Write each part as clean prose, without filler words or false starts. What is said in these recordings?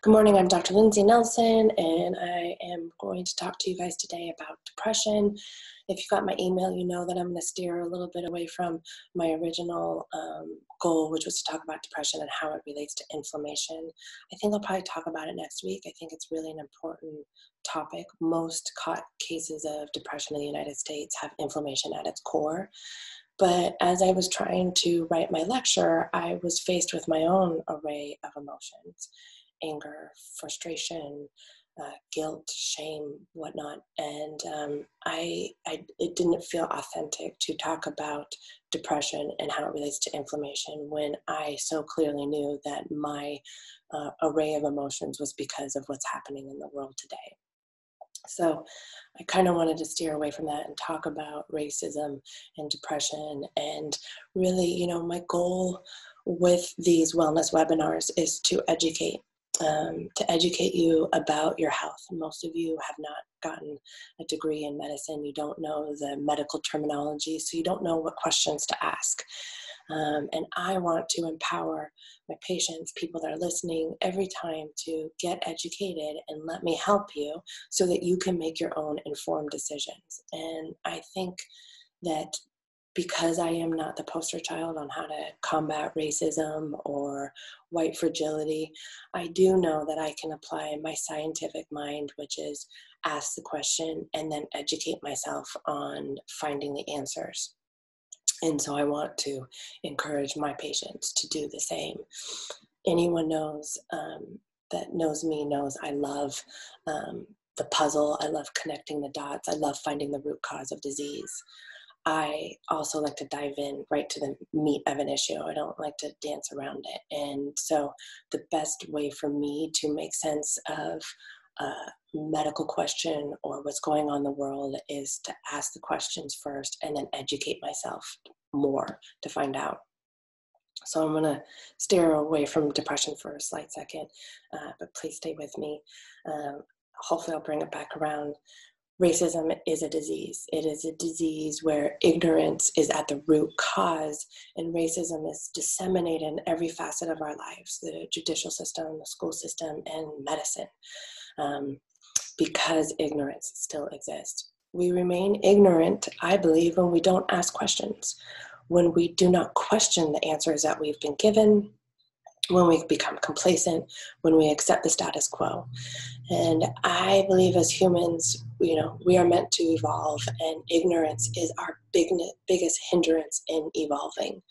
Good morning, I'm Dr. Lindsay Nelson, and I am going to talk to you guys today about depression. If you got my email, you know that I'm going to steer a little bit away from my original goal, which was to talk about depression and how it relates to inflammation. I think I'll probably talk about it next week. I think it's really an important topic. Most cases of depression in the United States have inflammation at its core. But as I was trying to write my lecture, I was faced with my own array of emotions. Anger, frustration, guilt, shame, whatnot. And it didn't feel authentic to talk about depression and how it relates to inflammation when I so clearly knew that my array of emotions was because of what's happening in the world today. So I kind of wanted to steer away from that and talk about racism and depression. And really, my goal with these wellness webinars is to educate you about your health. Most of you have not gotten a degree in medicine. You don't know the medical terminology, so you don't know what questions to ask. And I want to empower my patients, people that are listening, every time to get educated and let me help you so that you can make your own informed decisions. And I think that because I am not the poster child on how to combat racism or white fragility, I do know that I can apply my scientific mind, which is ask the question and then educate myself on finding the answers. And so I want to encourage my patients to do the same. Anyone that knows me knows I love the puzzle. I love connecting the dots. I love finding the root cause of disease. I also like to dive in right to the meat of an issue. I don't like to dance around it. And so the best way for me to make sense of a medical question or what's going on in the world is to ask the questions first and then educate myself more to find out. So I'm going to steer away from depression for a slight second, but please stay with me. Hopefully I'll bring it back around. Racism is a disease. It is a disease where ignorance is at the root cause, and racism is disseminated in every facet of our lives, the judicial system, the school system, and medicine, because ignorance still exists. We remain ignorant, I believe, when we don't ask questions, when we do not question the answers that we've been given, when we become complacent, when we accept the status quo. And I believe as humans, we are meant to evolve, and ignorance is our biggest hindrance in evolving.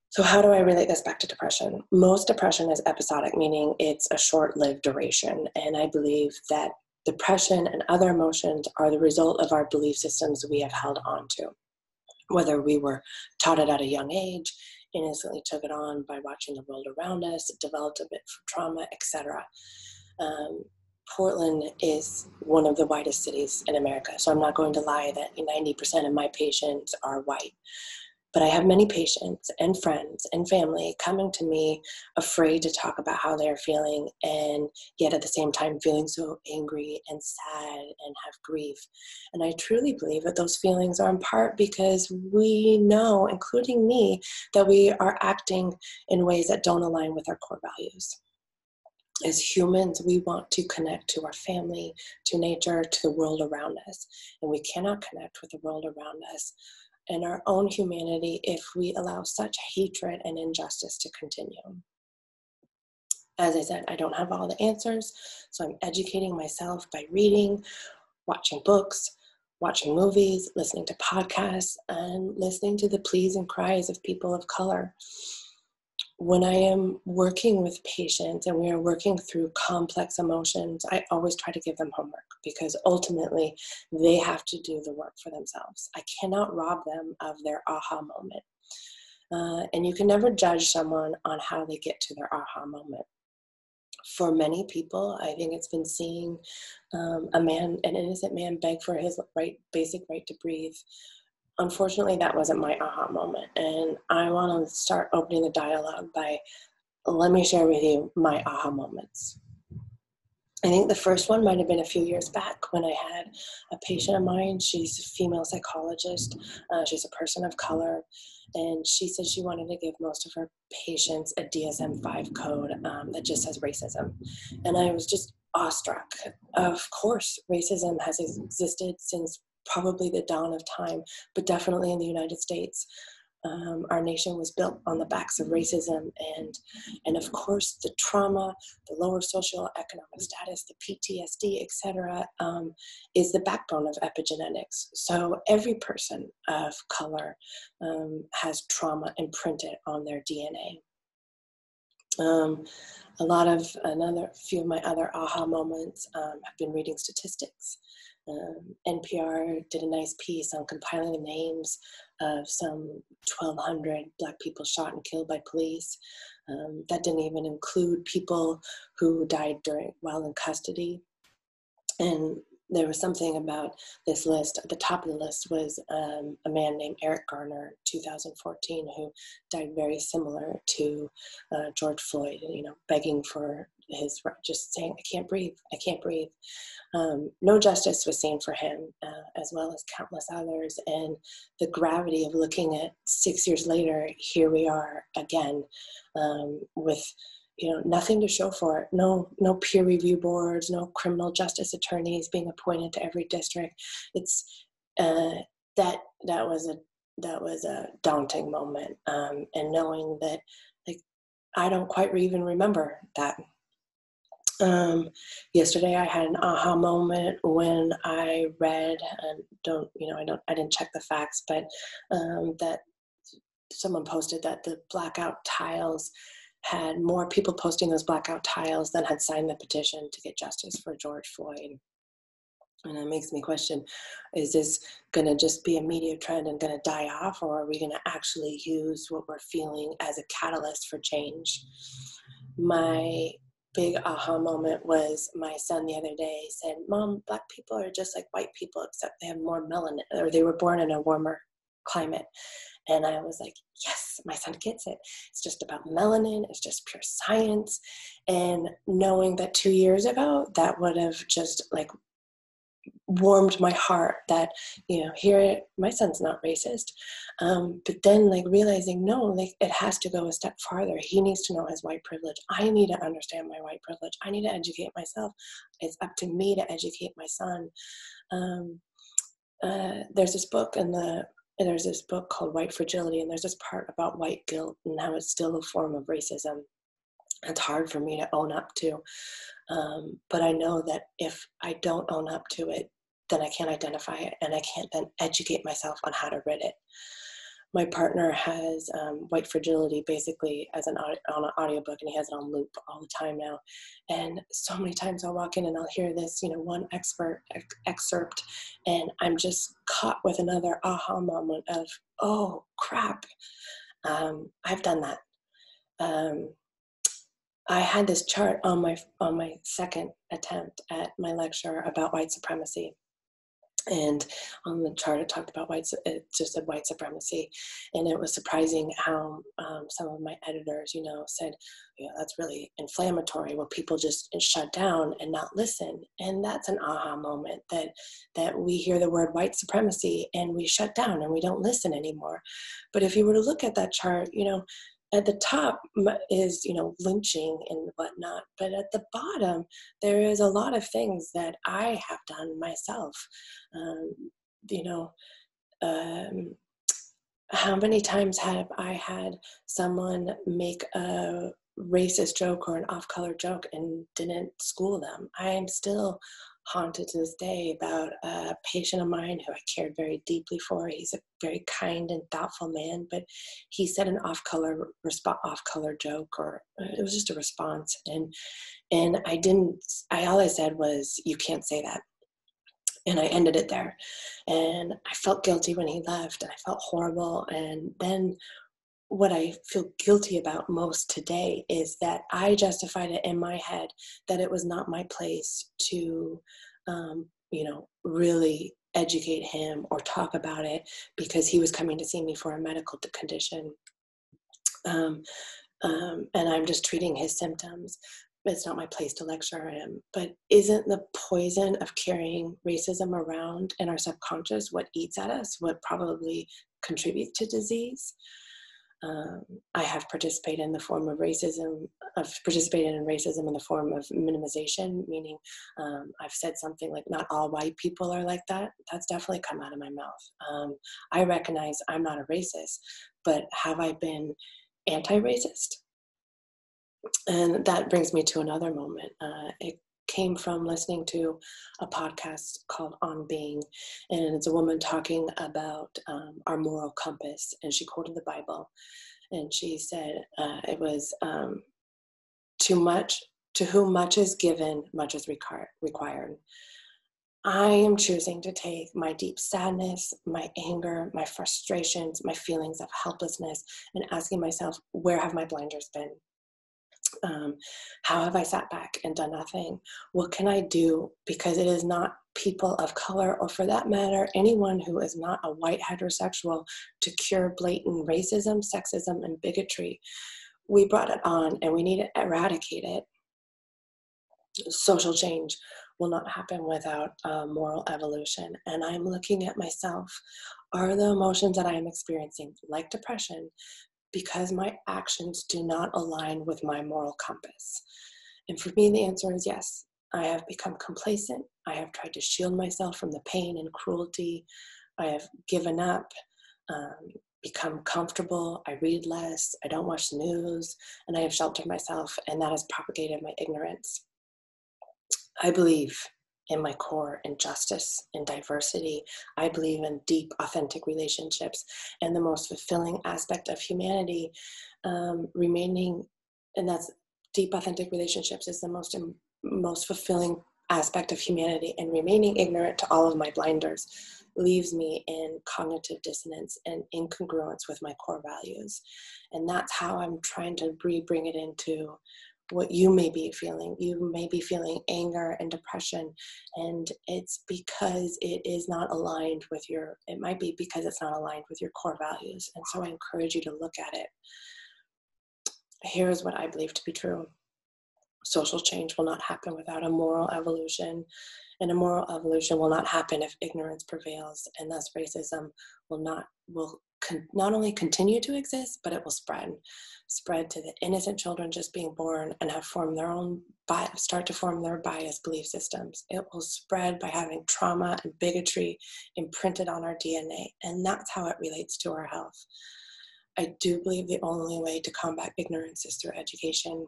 So how do I relate this back to depression? Most depression is episodic, meaning it's a short-lived duration. And I believe that depression and other emotions are the result of our belief systems we have held on to. Whether we were taught it at a young age, innocently took it on by watching the world around us, developed a bit from trauma, etc. Portland is one of the whitest cities in America, so I'm not going to lie that 90% of my patients are white. But I have many patients and friends and family coming to me afraid to talk about how they're feeling, and yet at the same time feeling so angry and sad and have grief. And I truly believe that those feelings are in part because we know, including me, that we are acting in ways that don't align with our core values. As humans, we want to connect to our family, to nature, to the world around us. And we cannot connect with the world around us and our own humanity if we allow such hatred and injustice to continue. As I said, I don't have all the answers, so I'm educating myself by reading, watching books, watching movies, listening to podcasts, and listening to the pleas and cries of people of color. When I am working with patients and we are working through complex emotions, I always try to give them homework because ultimately they have to do the work for themselves. I cannot rob them of their aha moment. And you can never judge someone on how they get to their aha moment. For many people, I think it's been seeing an innocent man beg for his basic right to breathe. Unfortunately, that wasn't my aha moment. And I want to start opening the dialogue by, let me share with you my aha moments. I think the first one might have been a few years back when I had a patient of mine. She's a female psychologist. She's a person of color. And she said she wanted to give most of her patients a DSM-5 code that just says racism. And I was just awestruck. Of course, racism has existed since probably the dawn of time, but definitely in the United States. Our nation was built on the backs of racism, and of course the trauma, the lower socioeconomic status, the PTSD, etc., is the backbone of epigenetics. So every person of color has trauma imprinted on their DNA. Another few of my other aha moments have been reading statistics. NPR did a nice piece on compiling the names of some 1,200 Black people shot and killed by police. That didn't even include people who died while in custody. And there was something about this list. At the top of the list was a man named Eric Garner, 2014, who died very similar to George Floyd, begging for his, just saying, I can't breathe, I can't breathe. No justice was seen for him, as well as countless others. And the gravity of looking at 6 years later, here we are again, with nothing to show for it. No peer review boards, no criminal justice attorneys being appointed to every district. It's that was a daunting moment, and knowing that, like, I don't quite even remember that. Yesterday I had an aha moment when I read, and I didn't check the facts, but that someone posted that the blackout tiles had more people posting those blackout tiles than had signed the petition to get justice for George Floyd. And it makes me question, is this going to just be a media trend and going to die off, or are we going to actually use what we're feeling as a catalyst for change? My big aha moment was my son the other day said, Mom, Black people are just like white people, except they have more melanin, or they were born in a warmer climate. And I was like, yes, my son gets it. It's just about melanin. It's just pure science. And knowing that 2 years ago, that would have just warmed my heart that, here, my son's not racist. But then realizing, no, it has to go a step farther. He needs to know his white privilege. I need to understand my white privilege. I need to educate myself. It's up to me to educate my son. There's this book called White Fragility, and there's this part about white guilt and how it's still a form of racism. It's hard for me to own up to. But I know that if I don't own up to it, then I can't identify it, and I can't then educate myself on how to rid it. My partner has White Fragility basically as on an audiobook, and he has it on loop all the time now. And so many times I'll walk in and I'll hear this, one excerpt, and I'm just caught with another aha moment of, oh crap, I've done that. I had this chart on my second attempt at my lecture about white supremacy. And on the chart, it talked about it just said white supremacy. And it was surprising how some of my editors, said, that's really inflammatory. Well, people just shut down and not listen. And that's an aha moment that we hear the word white supremacy and we shut down and we don't listen anymore. But if you were to look at that chart, at the top is, lynching and whatnot, but at the bottom, there is a lot of things that I have done myself. How many times have I had someone make a racist joke or an off-color joke and didn't school them? I am still haunted to this day about a patient of mine who I cared very deeply for. He's a very kind and thoughtful man, but he said an off-color joke, or it was just a response, and all I said was, you can't say that. And I ended it there. And I felt guilty when he left, and I felt horrible. And then what I feel guilty about most today is that I justified it in my head that it was not my place to, really educate him or talk about it, because he was coming to see me for a medical condition. And I'm just treating his symptoms. it's not my place to lecture him, but isn't the poison of carrying racism around in our subconscious what eats at us, what probably contributes to disease? I have participated in the form of racism. I've participated in racism in the form of minimization, meaning I've said something like, not all white people are like that. That's definitely come out of my mouth. I recognize I'm not a racist, but have I been anti-racist? And that brings me to another moment. It came from listening to a podcast called On Being, and it's a woman talking about our moral compass, and she quoted the Bible, and she said it was too much, to whom much is given, much is required. I am choosing to take my deep sadness, my anger, my frustrations, my feelings of helplessness, and asking myself, where have my blinders been? How have I sat back and done nothing? What can I do? Because it is not people of color, or for that matter, anyone who is not a white heterosexual, to cure blatant racism, sexism, and bigotry. We brought it on and we need to eradicate it. Social change will not happen without moral evolution. And I'm looking at myself. Are the emotions that I am experiencing, like depression, because my actions do not align with my moral compass? And for me, the answer is yes. I have become complacent. I have tried to shield myself from the pain and cruelty. I have given up, become comfortable. I read less. I don't watch the news, and I have sheltered myself, and that has propagated my ignorance. I believe in my core in justice, in diversity. I believe in deep, authentic relationships, and the most fulfilling aspect of humanity remaining, and that's deep, authentic relationships is the most fulfilling aspect of humanity, and remaining ignorant to all of my blinders leaves me in cognitive dissonance and incongruence with my core values. And that's how I'm trying to bring it into what you may be feeling. You may be feeling anger and depression, and it's because it is not aligned with it might be because it's not aligned with your core values. And so I encourage you to look at it. Here's what I believe to be true. Social change will not happen without a moral evolution, and a moral evolution will not happen if ignorance prevails, and thus racism will not only continue to exist, but it will spread to the innocent children just being born and have formed their own start to form their biased belief systems. It will spread by having trauma and bigotry imprinted on our DNA, and that's how it relates to our health. I do believe the only way to combat ignorance is through education.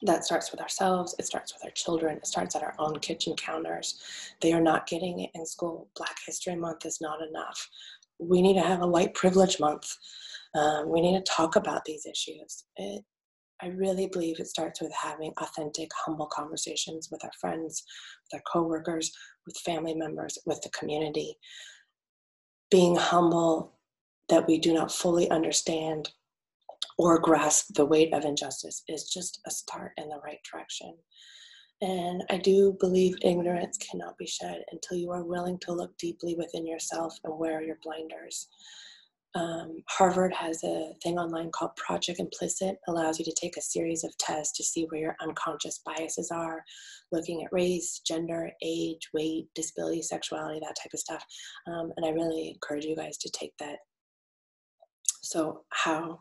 That starts with ourselves. It starts with our children. It starts at our own kitchen counters. They are not getting it in school. Black History Month is not enough. We need to have a white privilege month. We need to talk about these issues. I really believe it starts with having authentic, humble conversations with our friends, with our coworkers, with family members, with the community. Being humble that we do not fully understand or grasp the weight of injustice is just a start in the right direction. And I do believe ignorance cannot be shed until you are willing to look deeply within yourself and wear your blinders. Harvard has a thing online called Project Implicit, allows you to take a series of tests to see where your unconscious biases are, looking at race, gender, age, weight, disability, sexuality, that type of stuff. And I really encourage you guys to take that. So how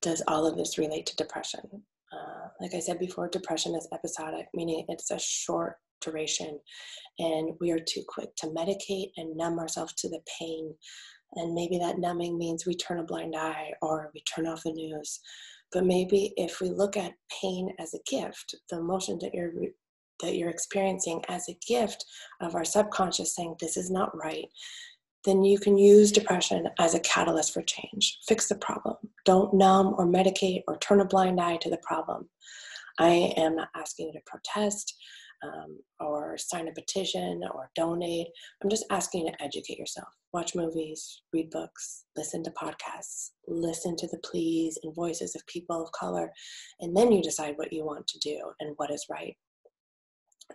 does all of this relate to depression? Like I said before, depression is episodic, meaning it's a short duration, and we are too quick to medicate and numb ourselves to the pain. And maybe that numbing means we turn a blind eye or we turn off the news. But maybe if we look at pain as a gift, the emotion that you're experiencing as a gift of our subconscious saying this is not right, then you can use depression as a catalyst for change. Fix the problem. Don't numb or medicate or turn a blind eye to the problem. I am not asking you to protest or sign a petition or donate. I'm just asking you to educate yourself. Watch movies, read books, listen to podcasts, listen to the pleas and voices of people of color, and then you decide what you want to do and what is right.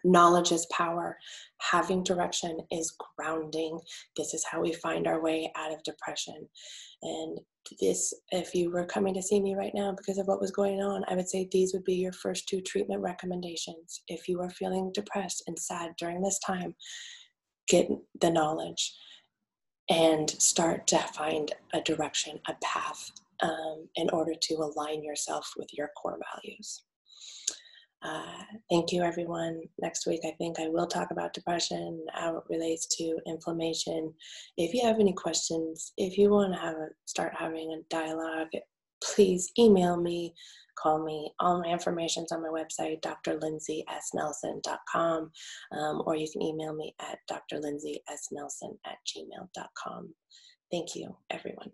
Knowledge is power. Having direction is grounding. This is how we find our way out of depression. And if you were coming to see me right now because of what was going on, I would say these would be your first 2 treatment recommendations. If you are feeling depressed and sad during this time, get the knowledge and start to find a direction, a path, in order to align yourself with your core values. Thank you, everyone. Next week, I think I will talk about depression, how it relates to inflammation. If you have any questions, if you want to start having a dialogue, please email me, call me. All my information is on my website, drlindsaysnelson.com, or you can email me at drlindsaysnelson@gmail.com. Thank you, everyone.